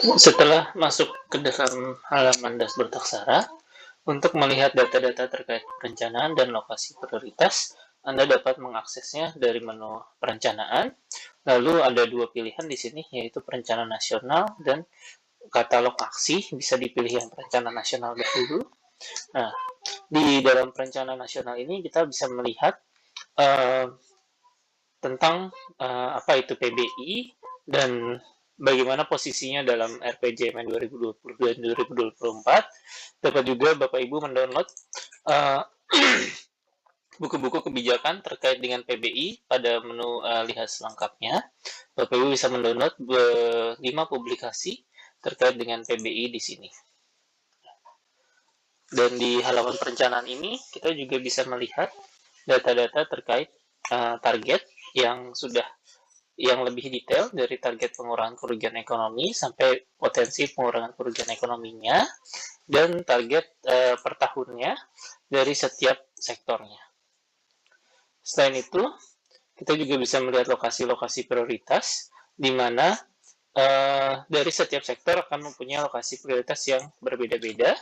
Setelah masuk ke dalam halaman dashboard Aksara, untuk melihat data-data terkait perencanaan dan lokasi prioritas, Anda dapat mengaksesnya dari menu perencanaan. Lalu ada dua pilihan di sini, yaitu perencanaan nasional dan katalog aksi. Bisa dipilih yang perencanaan nasional dahulu. Nah, di dalam perencanaan nasional ini kita bisa melihat uh, tentang apa itu PBI dan bagaimana posisinya dalam RPJMN 2020 dan 2024. Dapat juga Bapak Ibu mendownload uh, buku-buku kebijakan terkait dengan PBI pada menu lihat selengkapnya. Bapak Ibu bisa mendownload 5 publikasi terkait dengan PBI di sini. Dan di halaman perencanaan ini kita juga bisa melihat data-data terkait target yang sudah yang lebih detail dari target pengurangan kerugian ekonomi sampai potensi pengurangan kerugian ekonominya dan target per tahunnya dari setiap sektornya. Selain itu, kita juga bisa melihat lokasi-lokasi prioritas di mana dari setiap sektor akan mempunyai lokasi prioritas yang berbeda-beda,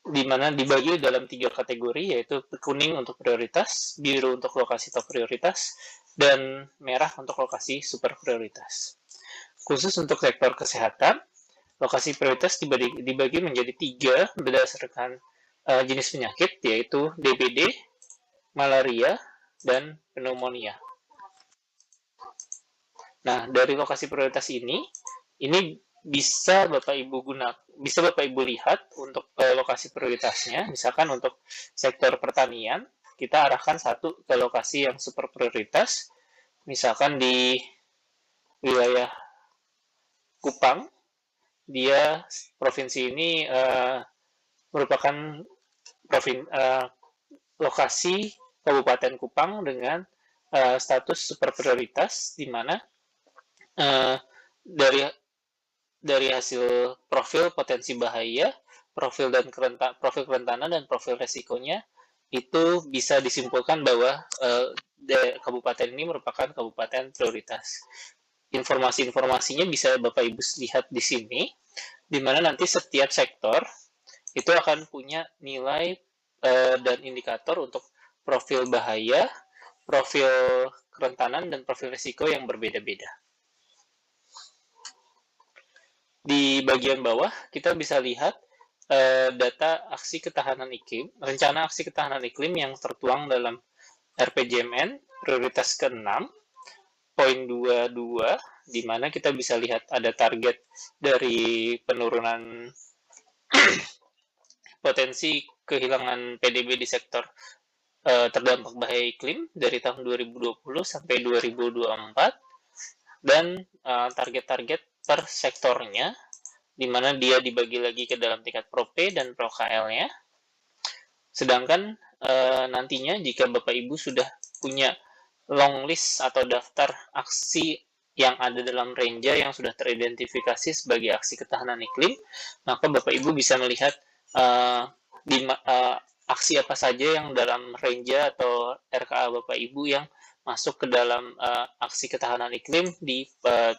di mana dibagi dalam 3 kategori, yaitu kuning untuk prioritas, biru untuk lokasi top prioritas, dan merah untuk lokasi super prioritas. Khusus untuk sektor kesehatan, lokasi prioritas dibagi menjadi 3 berdasarkan jenis penyakit, yaitu DBD, malaria, dan pneumonia. Nah, dari lokasi prioritas ini bisa Bapak Ibu lihat untuk lokasi prioritasnya. Misalkan untuk sektor pertanian, kita arahkan satu ke lokasi yang super prioritas. Misalkan di wilayah Kupang, dia provinsi ini merupakan lokasi Kabupaten Kupang dengan status super prioritas, di mana dari hasil profil potensi bahaya, profil kerentanan dan profil resikonya, itu bisa disimpulkan bahwa kabupaten ini merupakan kabupaten prioritas. Informasi-informasinya bisa Bapak Ibu lihat di sini, di mana nanti setiap sektor itu akan punya nilai dan indikator untuk profil bahaya, profil kerentanan, dan profil risiko yang berbeda-beda. Di bagian bawah kita bisa lihat data aksi ketahanan iklim, rencana aksi ketahanan iklim yang tertuang dalam RPJMN prioritas ke-6, poin 22, di mana kita bisa lihat ada target dari penurunan potensi kehilangan PDB di sektor terdampak bahaya iklim dari tahun 2020 sampai 2024, dan target-target per sektornya, di mana dia dibagi lagi ke dalam tingkat Pro P dan Pro KL-nya. Sedangkan nantinya jika Bapak Ibu sudah punya long list atau daftar aksi yang ada dalam Renja yang sudah teridentifikasi sebagai aksi ketahanan iklim, maka Bapak Ibu bisa melihat aksi apa saja yang dalam Renja atau RKA Bapak Ibu yang masuk ke dalam aksi ketahanan iklim di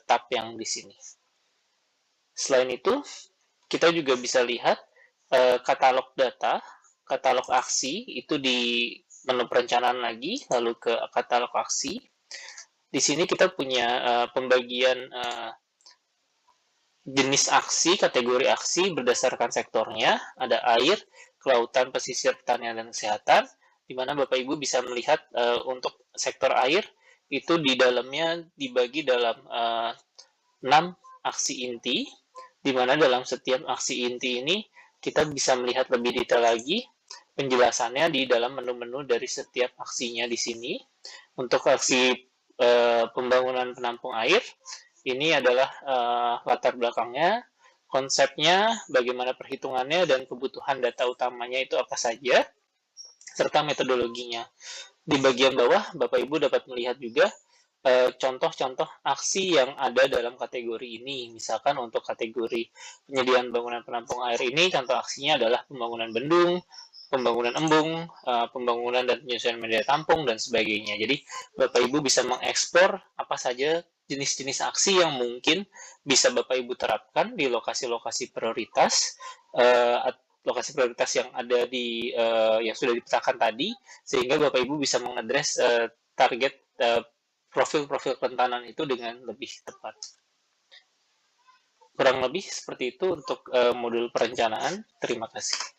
tab yang di sini. Selain itu, kita juga bisa lihat katalog data, katalog aksi, itu di menu perencanaan lagi, lalu ke katalog aksi. Di sini kita punya pembagian jenis aksi, kategori aksi berdasarkan sektornya. Ada air, kelautan, pesisir, pertanian, dan kesehatan, di mana Bapak Ibu bisa melihat untuk sektor air, itu di dalamnya dibagi dalam 6 aksi inti, di mana dalam setiap aksi inti ini kita bisa melihat lebih detail lagi penjelasannya di dalam menu-menu dari setiap aksinya di sini. Untuk aksi pembangunan penampung air, ini adalah latar belakangnya, konsepnya, bagaimana perhitungannya, dan kebutuhan data utamanya itu apa saja, serta metodologinya. Di bagian bawah, Bapak Ibu dapat melihat juga contoh-contoh aksi yang ada dalam kategori ini. Misalkan untuk kategori penyediaan bangunan penampung air ini, contoh aksinya adalah pembangunan bendung, pembangunan embung, pembangunan dan penyusunan media tampung, dan sebagainya. Jadi Bapak Ibu bisa mengekspor apa saja jenis-jenis aksi yang mungkin bisa Bapak Ibu terapkan di lokasi-lokasi prioritas, lokasi prioritas yang ada di yang sudah dipetakan tadi, sehingga Bapak Ibu bisa mengadres target profil-profil kerentanan itu dengan lebih tepat. Kurang lebih seperti itu untuk modul perencanaan. Terima kasih.